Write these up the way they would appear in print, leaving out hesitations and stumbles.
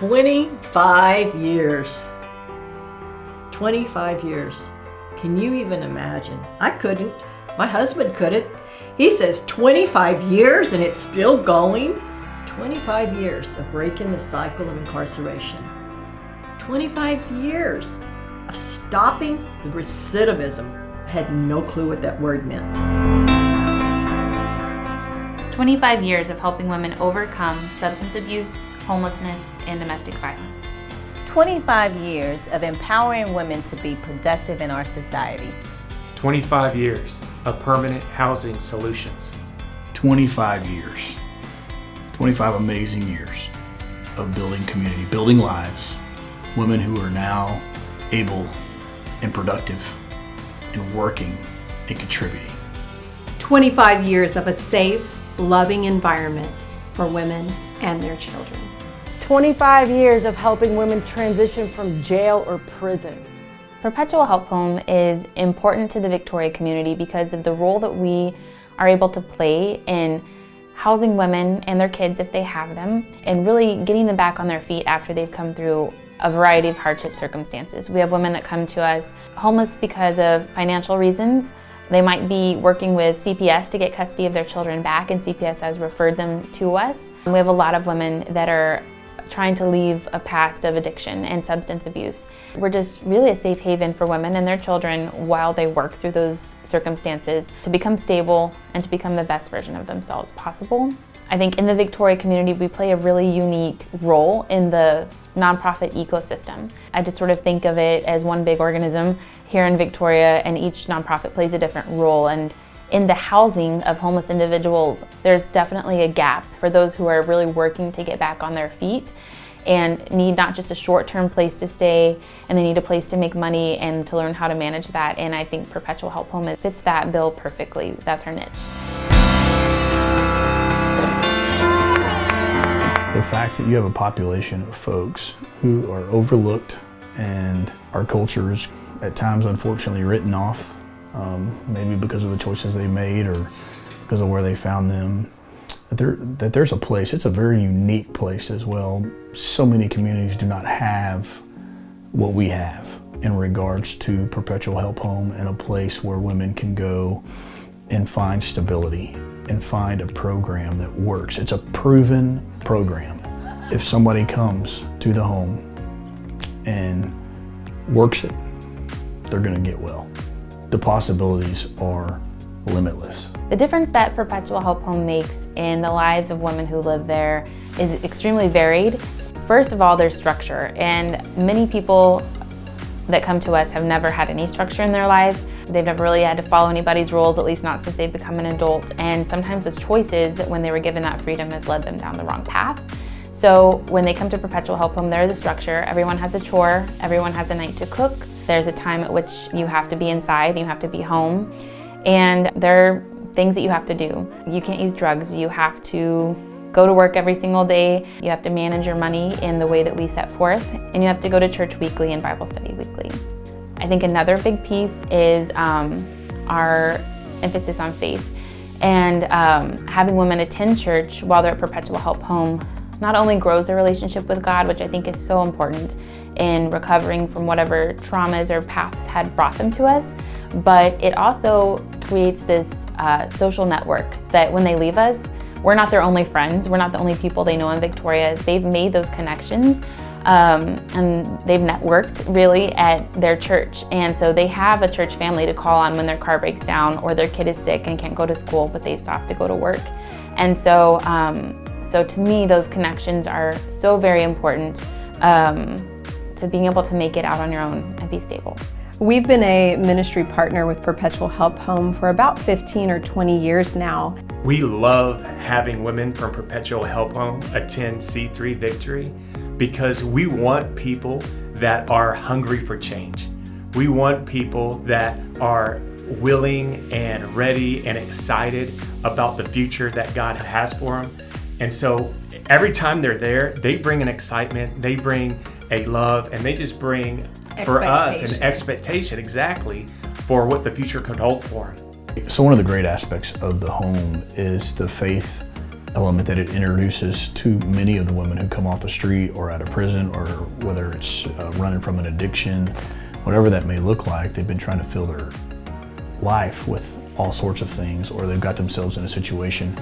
25 years. 25 years. Can you even imagine? I couldn't. My husband couldn't. He says 25 years and it's still going. 25 years of breaking the cycle of incarceration. 25 years of stopping the recidivism. I had no clue what that word meant. 25 years of helping women overcome substance abuse, homelessness, and domestic violence. 25 years of empowering women to be productive in our society. 25 years of permanent housing solutions. 25 years. 25 amazing years of building community, building lives. Women who are now able and productive and working and contributing. 25 years of a safe, loving environment for women and their children. 25 years of helping women transition from jail or prison. Perpetual Help Home is important to the Victoria community because of the role that we are able to play in housing women and their kids if they have them, and really getting them back on their feet after they've come through a variety of hardship circumstances. We have women that come to us homeless because of financial reasons. They might be working with CPS to get custody of their children back, and CPS has referred them to us. We have a lot of women that are trying to leave a past of addiction and substance abuse. We're just really a safe haven for women and their children while they work through those circumstances to become stable and to become the best version of themselves possible. I think in the Victoria community, we play a really unique role in the nonprofit ecosystem. I just sort of think of it as one big organism here in Victoria, and each nonprofit plays a different role. And in the housing of homeless individuals, there's definitely a gap for those who are really working to get back on their feet and need not just a short-term place to stay, and they need a place to make money and to learn how to manage that. And I think Perpetual Help Home fits that bill perfectly. That's our niche. The fact that you have a population of folks who are overlooked and our culture is at times unfortunately written off, maybe because of the choices they made or because of where they found them, that there's a place. It's a very unique place as well. So many communities do not have what we have in regards to Perpetual Help Home, and a place where women can go and find stability and find a program that works. It's a proven program. If somebody comes to the home and works it, they're gonna get well. The possibilities are limitless. The difference that Perpetual Help Home makes in the lives of women who live there is extremely varied. First of all, there's structure, and many people that come to us have never had any structure in their life. They've never really had to follow anybody's rules, at least not since they've become an adult. And sometimes those choices, when they were given that freedom, has led them down the wrong path. So when they come to Perpetual Help Home, there's a structure. Everyone has a chore. Everyone has a night to cook. There's a time at which you have to be inside, you have to be home. And there are things that you have to do. You can't use drugs. You have to go to work every single day. You have to manage your money in the way that we set forth. And you have to go to church weekly and Bible study weekly. I think another big piece is our emphasis on faith. And having women attend church while they're at Perpetual Help Home not only grows their relationship with God, which I think is so important in recovering from whatever traumas or paths had brought them to us, but it also creates this social network that when they leave us, we're not their only friends, we're not the only people they know in Victoria. They've made those connections and they've networked really at their church. And so they have a church family to call on when their car breaks down or their kid is sick and can't go to school, but they still have to go to work. And so, so to me, those connections are so very important to being able to make it out on your own and be stable. We've been a ministry partner with Perpetual Help Home for about 15 or 20 years now. We love having women from Perpetual Help Home attend C3 Victory because we want people that are hungry for change. We want people that are willing and ready and excited about the future that God has for them. And so every time they're there, they bring an excitement, they bring a love, and they just bring for us an expectation exactly for what the future could hold for them. So one of the great aspects of the home is the faith element that it introduces to many of the women who come off the street or out of prison, or whether it's running from an addiction, whatever that may look like. They've been trying to fill their life with all sorts of things, or they've got themselves in a situation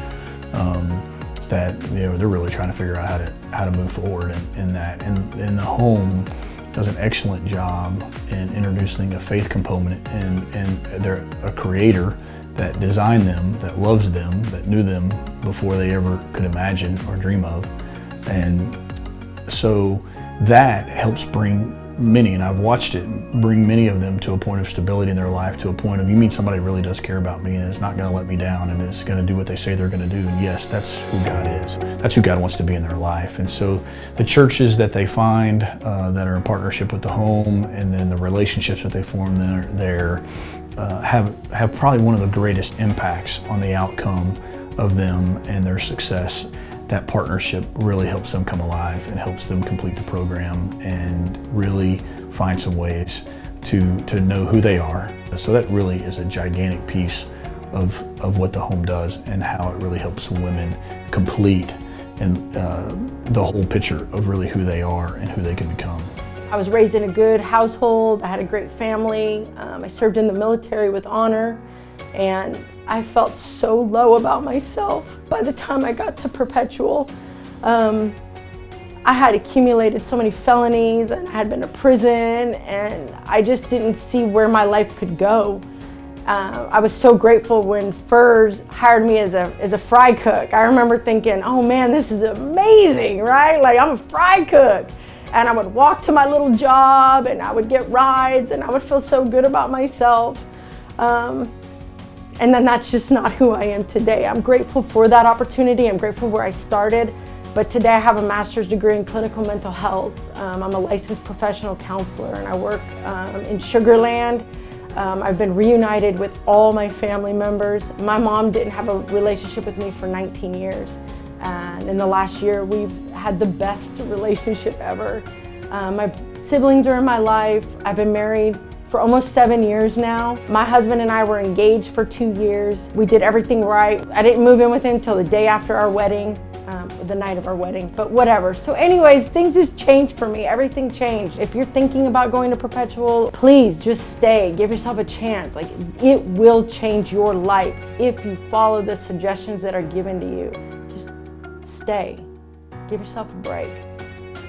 that they're really trying to figure out how to move forward in that. And the home does an excellent job in introducing a faith component, and they're a creator that designed them, that loves them, that knew them before they ever could imagine or dream of. And so that helps bring many, and I've watched it bring many of them to a point of stability in their life, to a point of, you mean somebody really does care about me and is not going to let me down and is going to do what they say they're going to do. And yes, that's who God is. That's who God wants to be in their life. And so the churches that they find that are in partnership with the home, and then the relationships that they form there have probably one of the greatest impacts on the outcome of them and their success. That partnership really helps them come alive and helps them complete the program and really find some ways to know who they are. So that really is a gigantic piece of what the home does, and how it really helps women complete and the whole picture of really who they are and who they can become. I was raised in a good household. I had a great family. I served in the military with honor, and I felt so low about myself by the time I got to Perpetual. I had accumulated so many felonies, and I had been to prison, and I just didn't see where my life could go. I was so grateful when FERS hired me as a fry cook. I remember thinking, oh man, this is amazing, right? Like, I'm a fry cook. And I would walk to my little job, and I would get rides, and I would feel so good about myself. And then that's just not who I am today. I'm grateful for that opportunity. I'm grateful where I started. But today I have a master's degree in clinical mental health. I'm a licensed professional counselor, and I work in Sugar Land. I've been reunited with all my family members. My mom didn't have a relationship with me for 19 years. And in the last year, we've had the best relationship ever. My siblings are in my life. I've been married for almost 7 years now. My husband and I were engaged for 2 years. We did everything right. I didn't move in with him till the day after our wedding, the night of our wedding, but whatever. So anyways, things just changed for me. Everything changed. If you're thinking about going to Perpetual, please just stay. Give yourself a chance. Like, it will change your life if you follow the suggestions that are given to you. Just stay. Give yourself a break.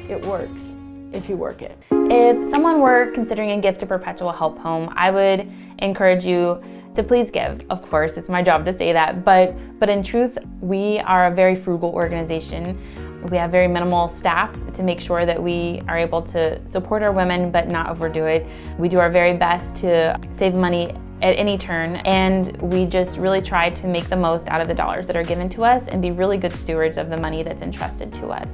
It works if you work it. If someone were considering a gift to Perpetual Help Home, I would encourage you to please give. Of course, it's my job to say that, but in truth, we are a very frugal organization. We have very minimal staff to make sure that we are able to support our women but not overdo it. We do our very best to save money at any turn, and we just really try to make the most out of the dollars that are given to us and be really good stewards of the money that's entrusted to us.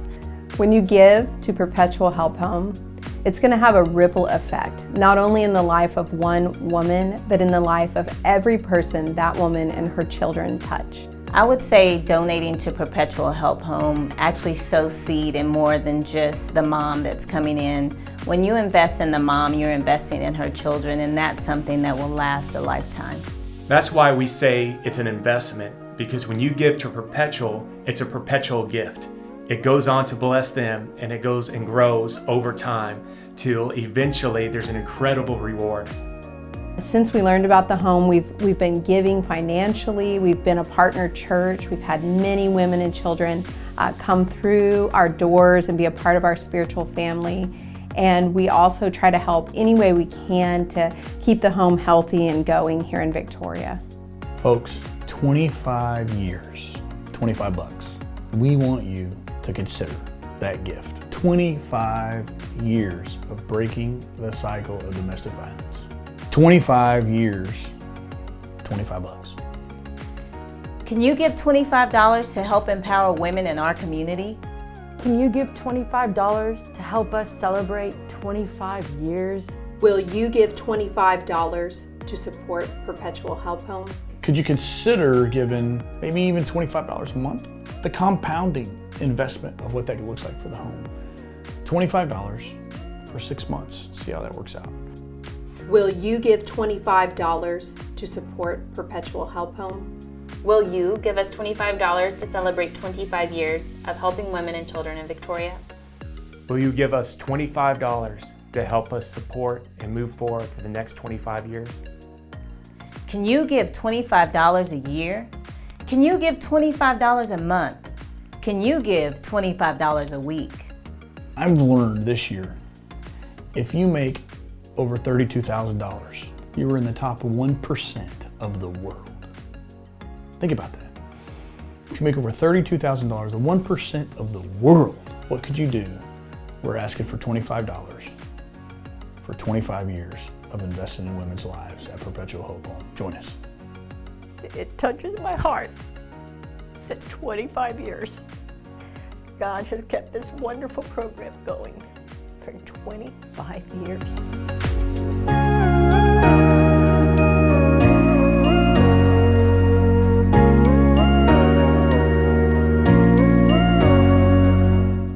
When you give to Perpetual Help Home, it's going to have a ripple effect, not only in the life of one woman, but in the life of every person that woman and her children touch. I would say donating to Perpetual Help Home actually sows seed in more than just the mom that's coming in. When you invest in the mom, you're investing in her children, and that's something that will last a lifetime. That's why we say it's an investment, because when you give to Perpetual, it's a perpetual gift. It goes on to bless them, and it goes and grows over time till eventually there's an incredible reward. Since we learned about the home, we've been giving financially. We've been a partner church. We've had many women and children come through our doors and be a part of our spiritual family. And we also try to help any way we can to keep the home healthy and going here in Victoria. Folks, 25 years, $25. We want you to consider that gift. 25 years of breaking the cycle of domestic violence. 25 years, $25. Can you give $25 to help empower women in our community? Can you give $25 to help us celebrate 25 years? Will you give $25 to support Perpetual Help Home? Could you consider giving maybe even $25 a month? The compounding investment of what that looks like for the home. $25 for 6 months. See how that works out. Will you give $25 to support Perpetual Help Home? Will you give us $25 to celebrate 25 years of helping women and children in Victoria? Will you give us $25 to help us support and move forward for the next 25 years? Can you give $25 a year? Can you give $25 a month? Can you give $25 a week? I've learned this year, if you make over $32,000, you are in the top 1% of the world. Think about that. If you make over $32,000, the 1% of the world, what could you do? We're asking for $25 for 25 years of investing in women's lives at Perpetual Help Home. Join us. It touches my heart that 25 years, God has kept this wonderful program going for 25 years.